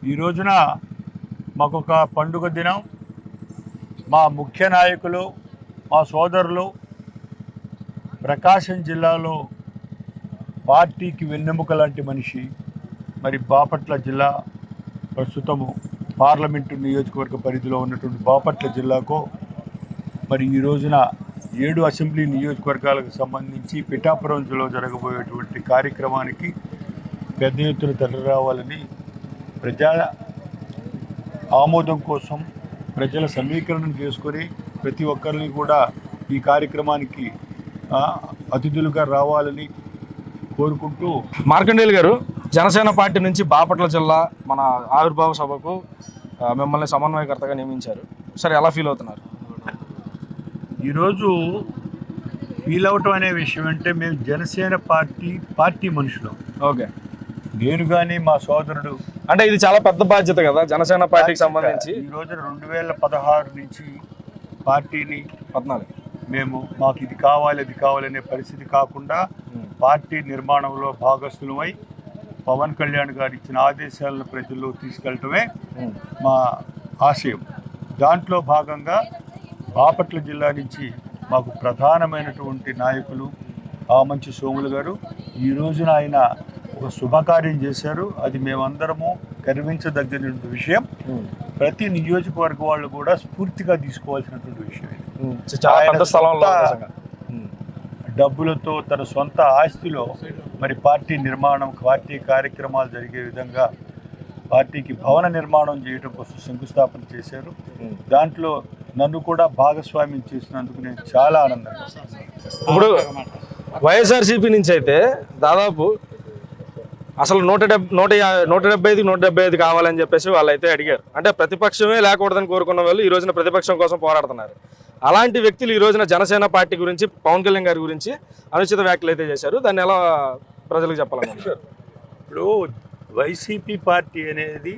ఈ రోజున మాకొక పండుగ దినం. మా ముఖ్య నాయకులు, మా సోదరులు ప్రకాశం జిల్లాలో పార్టీకి వెన్నెముక లాంటి మనిషి, మరి బాపట్ల జిల్లా ప్రస్తుతము పార్లమెంటు నియోజకవర్గ పరిధిలో ఉన్నటువంటి బాపట్ల జిల్లాకు మరి ఈ రోజున 7 అసెంబ్లీ నియోజకవర్గాలకు సంబంధించి పిఠాపురం జిల్లాలో జరగబోయేటువంటి కార్యక్రమానికి పెద్ద ఎత్తున తరలిరావాలని, ప్రజా ఆమోదం కోసం ప్రజల సమీకరణం చేసుకొని ప్రతి ఒక్కరిని కూడా ఈ కార్యక్రమానికి అతిథులుగా రావాలని కోరుకుంటూ. మార్కండేయులు గారు, జనసేన పార్టీ నుంచి బాపట్ల జిల్లా మన ఆవిర్భావ సభకు మిమ్మల్ని సమన్వయకర్తగా నియమించారు. సరే, ఎలా ఫీల్ అవుతున్నారు? ఈరోజు ఫీల్ అవటం అనే విషయం అంటే, మేము జనసేన పార్టీ మనుషులు. ఓకే. నేను కానీ మా సోదరుడు, అంటే ఇది చాలా పెద్ద బాధ్యత కదా జనసేన పార్టీకి సంబంధించి. ఈ రోజు 2016 నుంచి పార్టీని 14 మాకు ఇది కావాలి అది కావాలనే పరిస్థితి కాకుండా పార్టీ నిర్మాణంలో భాగస్థులమై పవన్ కళ్యాణ్ గారు ఇచ్చిన ఆదేశాలను ప్రజల్లో తీసుకెళ్ళటమే మా ఆశయం. దాంట్లో భాగంగా బాపట్ల జిల్లా నుంచి మాకు ప్రధానమైనటువంటి నాయకులు ఆమంచి సోములు గారు ఈ రోజున ఆయన ఒక శుభకార్యం చేశారు. అది మేమందరము గర్వించదగిన విషయం. ప్రతి నియోజకవర్గ వాళ్ళు కూడా స్ఫూర్తిగా తీసుకోవాల్సినటువంటి విషయం. డబ్బులతో తన సొంత ఆస్తిలో మరి పార్టీ నిర్మాణం, పార్టీ కార్యక్రమాలు జరిగే విధంగా పార్టీకి భవన నిర్మాణం చేయడం కోసం శంకుస్థాపన చేశారు. దాంట్లో నన్ను కూడా భాగస్వామ్యం చేసినందుకు నేను చాలా ఆనందంగా. ఇప్పుడు వైఎస్ఆర్సీపీ నుంచి అయితే దాదాపు అసలు 175 కావాలని చెప్పేసి వాళ్ళు అయితే అడిగారు. అంటే ప్రతిపక్షమే లేకూడదని కోరుకున్న వాళ్ళు ఈ రోజున ప్రతిపక్షం కోసం పోరాడుతున్నారు. అలాంటి వ్యక్తులు ఈ రోజున జనసేన పార్టీ గురించి, పవన్ కళ్యాణ్ గారి గురించి అనుచిత వ్యాఖ్యలు అయితే చేశారు. దాన్ని ఎలా ప్రజలకు చెప్పాలనుకుంటున్నారు? ఇప్పుడు వైసీపీ పార్టీ అనేది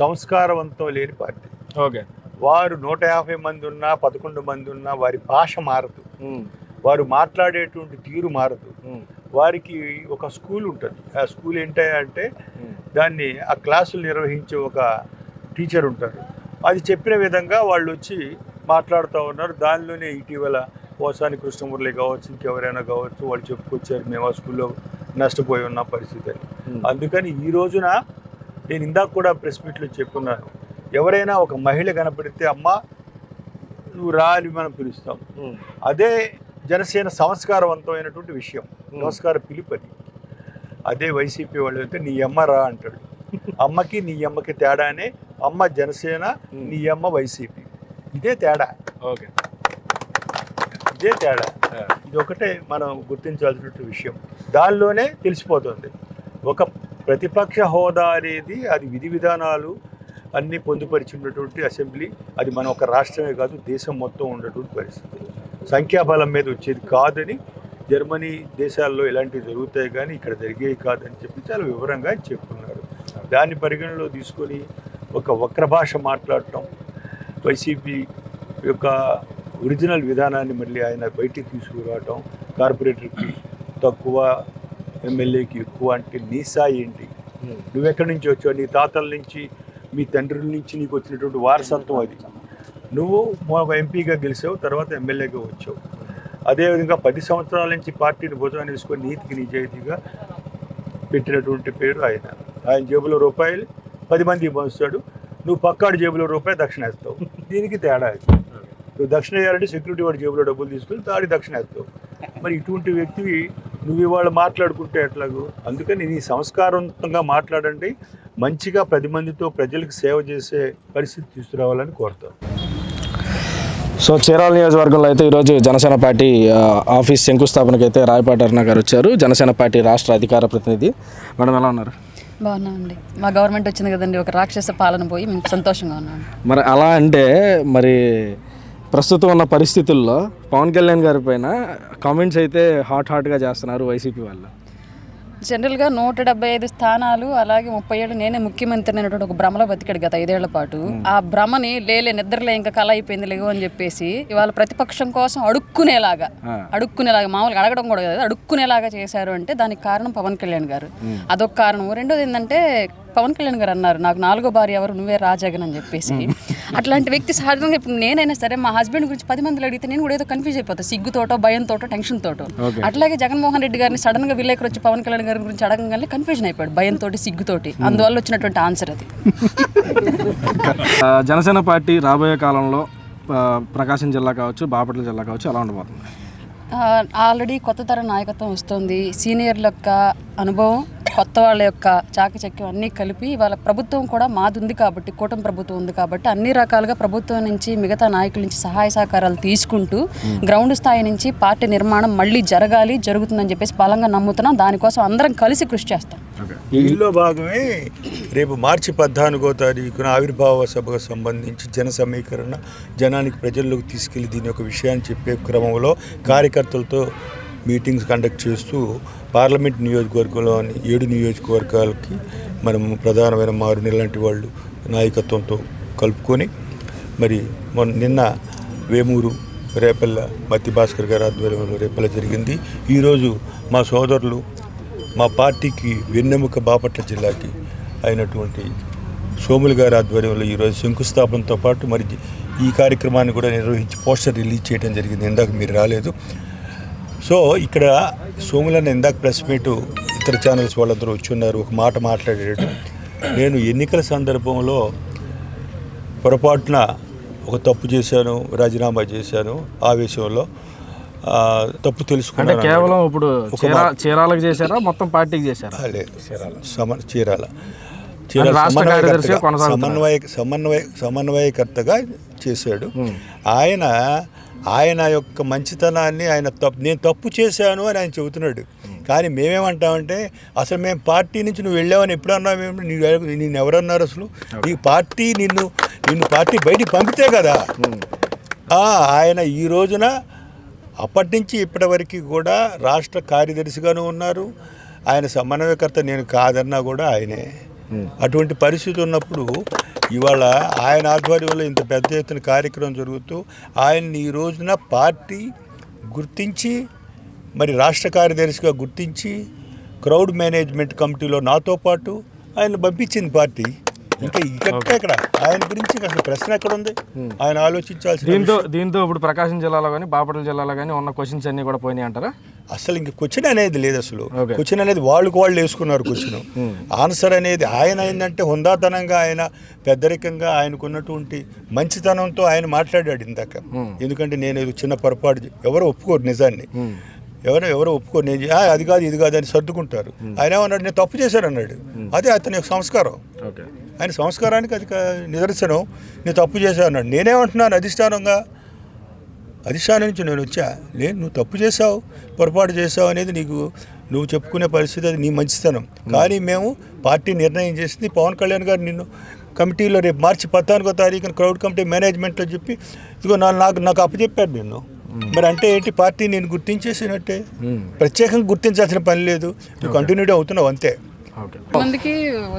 సంస్కారవంతం లేని పార్టీ. ఓకే. వారు 150 మంది ఉన్నా 11 మంది ఉన్నా వారి భాష మారదు, వారు మాట్లాడేటువంటి తీరు మారదు. వారికి ఒక స్కూల్ ఉంటుంది. ఆ స్కూల్ ఏంటంటే దాన్ని ఆ క్లాసులు నిర్వహించే ఒక టీచర్ ఉంటారు. అది చెప్పిన విధంగా వాళ్ళు వచ్చి మాట్లాడుతూ ఉన్నారు. దానిలోనే ఇటీవల పోసాని కృష్ణమురళి కావచ్చు, ఇంకెవరైనా కావచ్చు, వాళ్ళు చెప్పుకొచ్చారు మేము ఆ స్కూల్లో నష్టపోయి ఉన్న పరిస్థితి అని. అందుకని ఈ రోజున నేను ఇందాక కూడా ప్రెస్ మీట్లో చెప్పున్నాను, ఎవరైనా ఒక మహిళ కనపడితే అమ్మ నువ్వు రా అని మనం పిలుస్తాం. అదే జనసేన సంస్కారవంతమైనటువంటి విషయం, సంస్కార పిలుపది. అదే వైసీపీ వాళ్ళు అయితే నీ అమ్మ రా అంటాడు. అమ్మకి నీ అమ్మకి తేడానే, అమ్మ జనసేన, నీ అమ్మ వైసీపీ. ఇదే తేడా. ఓకే, ఇదే తేడా. ఇది ఒకటే మనం గుర్తించాల్సినటువంటి విషయం. దానిలోనే తెలిసిపోతుంది ఒక ప్రతిపక్ష హోదా అనేది, అది విధి విధానాలు అన్నీ పొందుపరిచినటువంటి అసెంబ్లీ. అది మన ఒక రాష్ట్రమే కాదు, దేశం మొత్తం ఉన్నటువంటి పరిస్థితి. సంఖ్యాబలం మీద వచ్చేది కాదని, జర్మనీ దేశాల్లో ఇలాంటివి జరుగుతాయి కానీ ఇక్కడ జరిగేవి కాదని చెప్పి చాలా వివరంగా చెప్పుకున్నారు. దాన్ని పరిగణలో తీసుకొని ఒక వక్ర భాష మాట్లాడటం, వైసీపీ యొక్క ఒరిజినల్ విధానాన్ని మళ్ళీ ఆయన బయటికి తీసుకురావటం, కార్పొరేటర్కి తక్కువ ఎమ్మెల్యేకి ఎక్కువ అంటే నీ స్థాయి ఏంటి? నువ్వెక్కడి నుంచి వచ్చావు? నీ తాతల నుంచి, మీ తండ్రుల నుంచి నీకు వచ్చినటువంటి వారసత్వం అది. నువ్వు ఒక ఎంపీగా గెలిచావు, తర్వాత ఎమ్మెల్యేగా వచ్చావు. అదేవిధంగా 10 సంవత్సరాల నుంచి పార్టీని భుజాన్ని వేసుకొని నీతికి నిజాయితీగా పెట్టినటువంటి పేరు ఆయన. ఆయన జేబులో రూపాయలు 10 మందికి పంచుతాడు, నువ్వు పక్కాడు జేబులో రూపాయి దక్షిణ వేస్తావు. దీనికి తేడా. నువ్వు దక్షిణ వేయాలంటే సెక్యూరిటీ వాడి జేబులో డబ్బులు తీసుకుని తాడి దక్షిణ వేస్తావు. మరి ఇటువంటి వ్యక్తివి నువ్వు ఇవాళ మాట్లాడుకుంటే ఎట్లాగూ? అందుకని నీ సంస్కారవంతంగా మాట్లాడండి, మంచిగా 10 మందితో ప్రజలకు సేవ చేసే పరిస్థితి తీసుకురావాలని కోరుతాను. సో చీరాల నియోజకవర్గంలో అయితే ఈరోజు జనసేన పార్టీ ఆఫీస్ శంకుస్థాపనకి అయితే రాయపాటి అరుణ గారు వచ్చారు. జనసేన పార్టీ రాష్ట్ర అధికార ప్రతినిధి. మేడం, ఎలా ఉన్నారు? బాగున్నామండి. మా గవర్నమెంట్ వచ్చింది కదండి, ఒక రాక్షస పాలన పోయి మేము సంతోషంగా ఉన్నాం. మరి అలా అంటే మరి ప్రస్తుతం ఉన్న పరిస్థితుల్లో పవన్ కళ్యాణ్ గారి పైన కామెంట్స్ అయితే హాట్గా చేస్తున్నారు వైసీపీ వాళ్ళు. జనరల్గా 175 స్థానాలు అలాగే 30 ఏళ్ళు నేనే ముఖ్యమంత్రి అనేటువంటి ఒక భ్రమలో బతికాడు గత 5 ఏళ్ల పాటు. ఆ భ్రమని నిద్రలే ఇంకా కళ అయిపోయింది లేవు అని చెప్పేసి ఇవాళ ప్రతిపక్షం కోసం అడుక్కునేలాగా మామూలుగా అడగడం కూడా కదా, అడుక్కునేలాగా చేశారు అంటే దానికి కారణం పవన్ కళ్యాణ్ గారు. అదొక కారణం. రెండోది ఏంటంటే పవన్ కళ్యాణ్ గారు అన్నారు, నాకు 4వ భార్య ఎవరు, నువ్వే రాజాగన్ అని చెప్పేసి. అట్లాంటి వ్యక్తి సహజంగా ఇప్పుడు నేనైనా సరే మా హస్బెండ్ గురించి 10 మందిలో అడిగితే నేను కూడా ఏదో కన్ఫ్యూజ్ అయిపోతాను, సిగ్గుతోటో భయంతోటో టెన్షన్ తోటో. అట్లాగే జగన్మోహన్ రెడ్డి గారిని సడన్ గా విలేకరు వచ్చి పవన్ కళ్యాణ్ గారి గురించి అడగగానే కన్ఫ్యూజన్ అయిపోయాడు, భయంతో సిగ్గుతోటి. అందువల్ల వచ్చినటువంటి ఆన్సర్ అది. జనసేన పార్టీ రాబోయే కాలంలో ప్రకాశం జిల్లా కావచ్చు, బాపట్ల జిల్లా కావచ్చు ఎలా ఉండబోతుంది? ఆల్రెడీ కొత్త తరం నాయకత్వం వస్తుంది. సీనియర్ల యొక్క అనుభవం, కొత్త వాళ్ళ యొక్క చాకచక్యం అన్నీ కలిపి ఇవాళ ప్రభుత్వం కూడా మాది ఉంది కాబట్టి, కూటమి ప్రభుత్వం ఉంది కాబట్టి అన్ని రకాలుగా ప్రభుత్వం నుంచి మిగతా నాయకుల నుంచి సహాయ సహకారాలు తీసుకుంటూ గ్రౌండ్ స్థాయి నుంచి పార్టీ నిర్మాణం మళ్ళీ జరుగుతుందని చెప్పేసి బలంగా నమ్ముతున్నాం. దానికోసం అందరం కలిసి కృషి చేస్తాం. దీనిలో భాగమే రేపు మార్చి 14వ తారీఖున ఆవిర్భావ సభకు సంబంధించి జన సమీకరణ, జనానికి ప్రజల్లోకి తీసుకెళ్లి దీని యొక్క విషయాన్ని చెప్పే క్రమంలో కార్యకర్తలతో మీటింగ్స్ కండక్ట్ చేస్తూ పార్లమెంట్ నియోజకవర్గంలోని 7 నియోజకవర్గాలకి మనం ప్రధానమైన మారుని లాంటి వాళ్ళు నాయకత్వంతో కలుపుకొని మరి నిన్న వేమూరు రేపల్ల మత్తి భాస్కర్ గారి ఆధ్వర్యంలో రేపల్ల జరిగింది. ఈరోజు మా సోదరులు మా పార్టీకి వెన్నెముక బాపట్ల జిల్లాకి అయినటువంటి సోములు గారి ఆధ్వర్యంలో ఈరోజు శంకుస్థాపనతో పాటు మరి ఈ కార్యక్రమాన్ని కూడా నిర్వహించి పోస్టర్ రిలీజ్ చేయడం జరిగింది. ఇందాక మీరు రాలేదు. సో ఇక్కడ సోములన్న ఇందాక ప్రెస్ మీటు ఇతర ఛానల్స్ వాళ్ళందరూ వచ్చి ఉన్నారు, ఒక మాట మాట్లాడాడు. నేను ఎన్నికల సందర్భంలో పొరపాటున ఒక తప్పు చేశాను, రాజీనామా చేశాను, ఆవేశంలో తప్పు తెలుసుకున్నాను. కేవలం ఇప్పుడు చీరాలకు చేశారా, మొత్తం పార్టీకి చేశారా? లేదు, చీరాల సమన్వయకర్తగా చేశాడు. ఆయన యొక్క మంచితనాన్ని నేను తప్పు చేశాను అని ఆయన చెబుతున్నాడు. కానీ మేమేమంటామంటే అసలు మేము పార్టీ నుంచి నువ్వు వెళ్ళావని ఎప్పుడు అన్నావు? నేను ఎవరన్నారు అసలు? నీ పార్టీ నిన్ను పార్టీ బయటికి పంపితే కదా. ఆయన ఈ రోజున అప్పటి నుంచి ఇప్పటి వరకు కూడా రాష్ట్ర కార్యదర్శిగాను ఉన్నారు. ఆయన సమన్వయకర్త నేను కాదన్నా కూడా ఆయనే. అటువంటి పరిస్థితి ఉన్నప్పుడు ఇవాళ ఆయన ఆధ్వర్యంలో ఇంత పెద్ద ఎత్తున కార్యక్రమం జరుగుతూ ఆయన్ని ఈ రోజున పార్టీ గుర్తించి మరి రాష్ట్ర కార్యదర్శిగా గుర్తించి క్రౌడ్ మేనేజ్మెంట్ కమిటీలో నాతో పాటు ఆయన పంపించింది పార్టీ. ఇంకా ఇక్కడ ఆయన గురించి అసలు ప్రశ్న ఎక్కడ ఉంది? ఆయన ఆలోచించాల్సి. దీంతో ఇప్పుడు ప్రకాశం జిల్లాలో కానీ బాపట్ల జిల్లాలో కానీ ఉన్న క్వశ్చన్స్ అన్ని కూడా పోయినాయి అంటారా? అసలు ఇంక క్వశ్చన్ అనేది లేదు. అసలు క్వశ్చన్ అనేది వాళ్ళు వేసుకున్నారు క్వశ్చన్. ఆన్సర్ అనేది ఆయన ఏంటంటే హుందాతనంగా, ఆయన పెద్దరికంగా, ఆయనకున్నటువంటి మంచితనంతో ఆయన మాట్లాడాడు ఇందాక. ఎందుకంటే నేను ఏదో చిన్న పొరపాటు, ఎవరు ఒప్పుకోరు నిజాన్ని, ఎవరు ఒప్పుకోరు, నేను అది కాదు ఇది కాదు అని సర్దుకుంటారు. ఆయన ఏమన్నాడు, నేను తప్పు చేశాను అన్నాడు. అదే అతని యొక్క సంస్కారం. ఆయన సంస్కారానికి అది నిదర్శనం. నేను తప్పు చేశాను అన్నాడు. నేనేమంటున్నాను, అధిష్టానం నుంచి నేను వచ్చా, నువ్వు తప్పు చేసావు, పొరపాటు చేసావు అనేది నువ్వు చెప్పుకునే పరిస్థితి, అది నీ మంచితనం. కానీ మేము పార్టీ నిర్ణయం చేసింది, పవన్ కళ్యాణ్ గారు నిన్ను కమిటీలో రేపు మార్చి 14వ తారీఖున క్రౌడ్ కమిటీ మేనేజ్మెంట్లో చెప్పి ఇదిగో నాకు అప్పచెప్పారు నిన్ను. మరి అంటే ఏంటి? పార్టీ నేను గుర్తించేసినట్టే, ప్రత్యేకంగా గుర్తించాల్సిన పని లేదు, నువ్వు కంటిన్యూటీ అవుతున్నావు అంతే. మందికి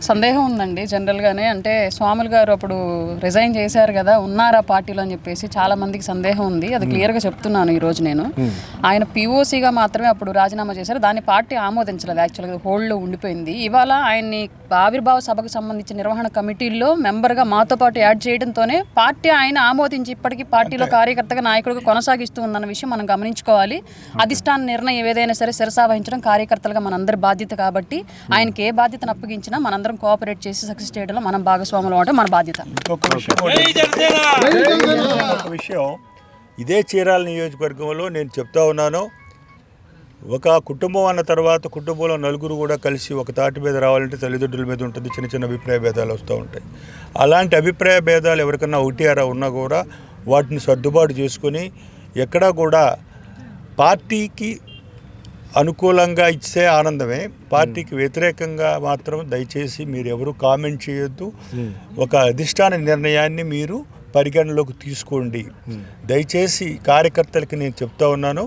సందేహం ఉందండి జనరల్గానే. అంటే స్వాములు గారు అప్పుడు రిజైన్ చేశారు కదా, ఉన్నారా పార్టీలో అని చెప్పేసి చాలా మందికి సందేహం ఉంది. అది క్లియర్గా చెప్తున్నాను ఈరోజు నేను. ఆయన పిఓసిగా మాత్రమే అప్పుడు రాజీనామా చేశారు. దాన్ని పార్టీ ఆమోదించలేదు, యాక్చువల్గా హోల్డ్లో ఉండిపోయింది. ఇవాళ ఆయన్ని ఆవిర్భావ సభకు సంబంధించిన నిర్వహణ కమిటీల్లో మెంబర్గా మాతో పాటు యాడ్ చేయడంతోనే పార్టీ ఆయన ఆమోదించి ఇప్పటికీ పార్టీలో కార్యకర్తగా, నాయకుడిగా కొనసాగిస్తూ ఉందన్న విషయం మనం గమనించుకోవాలి. అధిష్టాన నిర్ణయం ఏదైనా సరే శిరసావహించడం కార్యకర్తలుగా మనందరి బాధ్యత కాబట్టి ఆయనకి ఏ బాధ్యతను అప్పగించినా మనందరం కోఆపరేట్ చేసి సక్సెస్ చేయడంలో మనం భాగస్వాములు అంటే మన బాధ్యత. ఒక విషయం ఇదే చీరాల నియోజకవర్గంలో నేను చెప్తా ఉన్నాను, ఒక కుటుంబం అన్న తర్వాత కుటుంబంలో నలుగురు కూడా కలిసి ఒక తాటి మీద రావాలంటే తల్లిదండ్రుల మీద ఉంటుంది, చిన్న చిన్న అభిప్రాయ భేదాలు వస్తూ ఉంటాయి. అలాంటి అభిప్రాయ భేదాలు ఎవరికన్నా ఒకటి అరా ఉన్నా కూడా వాటిని సర్దుబాటు చేసుకొని ఎక్కడా కూడా పార్టీకి అనుకూలంగా ఇచ్చే ఆనందమే, పార్టీకి వ్యతిరేకంగా మాత్రం దయచేసి మీరు ఎవరు కామెంట్ చేయొద్దు. ఒక అధిష్టాన నిర్ణయాన్ని మీరు పరిగణలోకి తీసుకోండి దయచేసి. కార్యకర్తలకి నేను చెప్తా ఉన్నాను,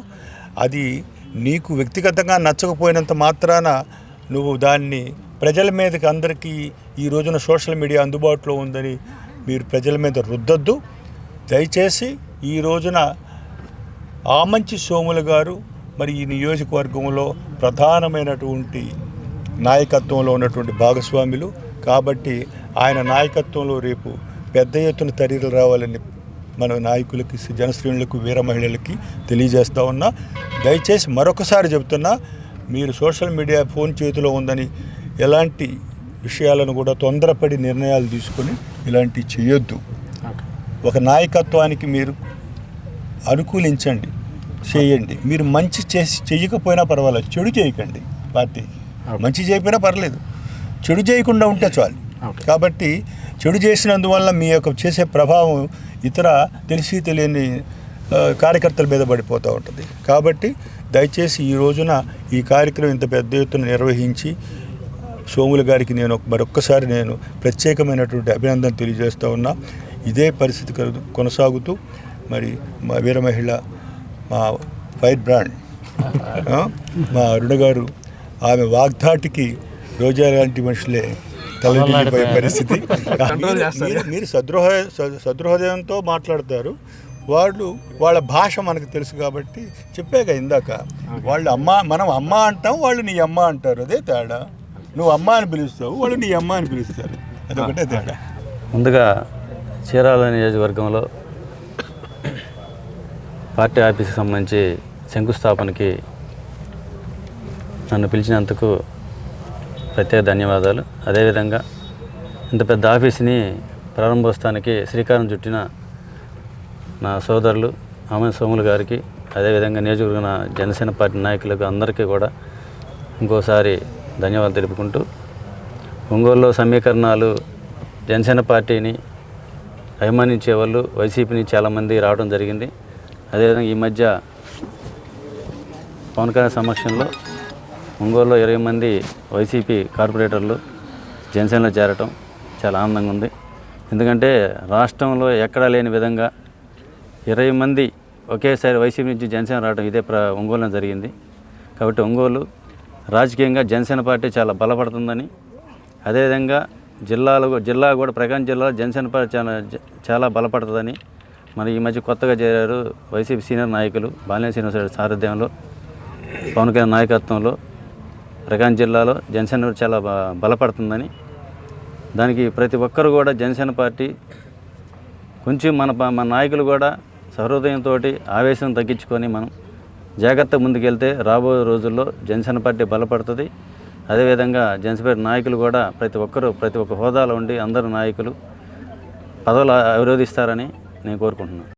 అది నీకు వ్యక్తిగతంగా నచ్చకపోయినంత మాత్రాన నువ్వు దాన్ని ప్రజల మీదకి అందరికీ ఈ రోజున సోషల్ మీడియా అందుబాటులో ఉందని మీరు ప్రజల మీద రుద్దొద్దు. దయచేసి ఈ రోజున ఆమంచి సోములు గారు మరి ఈ నియోజకవర్గంలో ప్రధానమైనటువంటి నాయకత్వంలో ఉన్నటువంటి భాగస్వాములు కాబట్టి ఆయన నాయకత్వంలో రేపు పెద్ద ఎత్తున తరలిలు రావాలని మన నాయకులకి, జనశ్రేణులకు, వీర మహిళలకి తెలియజేస్తూ ఉన్నా. దయచేసి మరొకసారి చెబుతున్నా, మీరు సోషల్ మీడియా ఫోన్ చేతిలో ఉందని ఎలాంటి విషయాలను కూడా తొందరపడి నిర్ణయాలు తీసుకొని ఇలాంటివి చేయొద్దు. ఒక నాయకత్వానికి మీరు అనుకూలించండి, చేయండి. మీరు మంచి చేయకపోయినా పర్వాలేదు, చెడు చేయకండి. పార్టీకి మంచి చేయకపోయినా పర్లేదు, చెడు చేయకుండా ఉంటే చాలు. కాబట్టి చెడు చేసినందువల్ల మీ యొక్క చేసే ప్రభావం ఇతర తెలిసి తెలియని కార్యకర్తల మీద పడిపోతూ ఉంటుంది. కాబట్టి దయచేసి ఈ రోజున ఈ కార్యక్రమం ఇంత పెద్ద ఎత్తున నిర్వహించి సోములు గారికి నేను మరొక్కసారి నేను ప్రత్యేకమైనటువంటి అభినందన తెలియజేస్తూ ఉన్నా. ఇదే పరిస్థితి కొనసాగుతూ మరి మా వీర మహిళ, మా ఫైర్ బ్రాండ్ మా అరుణ గారు, ఆమె వాగ్దాటికి రోజా లాంటి మనుషులే తలడిల్లిపోయే పరిస్థితి. మీరు సదృహృదయంతో మాట్లాడతారు, వాళ్ళ భాష మనకు తెలుసు కాబట్టి చెప్పాక ఇందాక వాళ్ళు మనం అమ్మ అంటాం, వాళ్ళు నీ అమ్మ అంటారు. అదే తేడా. నువ్వు అమ్మ అని పిలుస్తావు, వాళ్ళు నీ అమ్మ అని పిలుస్తారు. అదొకటే తేడా. ముందుగా చీరాల నియోజకవర్గంలో పార్టీ ఆఫీస్కి సంబంధించి శంకుస్థాపనకి నన్ను పిలిచినందుకు ప్రత్యేక ధన్యవాదాలు. అదేవిధంగా ఇంత పెద్ద ఆఫీస్ని ప్రారంభోత్సవానికి శ్రీకారం చుట్టిన నా సోదరులు ఆమంచి సోములు గారికి, అదేవిధంగా నియోజకవర్గ జనసేన పార్టీ నాయకులకు అందరికీ కూడా ఇంకోసారి ధన్యవాదాలు తెలుపుకుంటూ, ఒంగోలులో సమీకరణాలు జనసేన పార్టీని అభిమానించే వాళ్ళు వైసీపీని చాలామంది రావడం జరిగింది. అదేవిధంగా ఈ మధ్య పవన్ కళ్యాణ్ సమక్షంలో ఒంగోలులో 20 మంది వైసీపీ కార్పొరేటర్లు జనసేనలో చేరటం చాలా ఆనందంగా ఉంది. ఎందుకంటే రాష్ట్రంలో ఎక్కడా లేని విధంగా 20 మంది ఒకేసారి వైసీపీ నుంచి జనసేన రావడం ఇదే ఒంగోలులో జరిగింది. కాబట్టి ఒంగోలు రాజకీయంగా జనసేన పార్టీ చాలా బలపడుతుందని, అదేవిధంగా జిల్లా కూడా ప్రకాశం జిల్లాలో జనసేన పార్టీ చాలా బలపడుతుందని మరి ఈ మధ్య కొత్తగా చేరారు వైసీపీ సీనియర్ నాయకులు బాలినేని శ్రీనివాసరెడ్డి సారథ్యంలో, పవన్ కళ్యాణ్ నాయకత్వంలో ప్రకాశం జిల్లాలో జనసేన చాలా బలపడుతుందని, దానికి ప్రతి ఒక్కరు కూడా జనసేన పార్టీ కొంచెం మన నాయకులు కూడా సహృదయంతో ఆవేశం తగ్గించుకొని మనం జాగ్రత్త ముందుకెళ్తే రాబోయే రోజుల్లో జనసేన పార్టీ బలపడుతుంది. అదేవిధంగా జనసేన పార్టీ నాయకులు కూడా ప్రతి ఒక్క హోదాలో ఉండి అందరు నాయకులు పదవులు అవిరోధిస్తారని నేను కోరుకుంటున్నాను.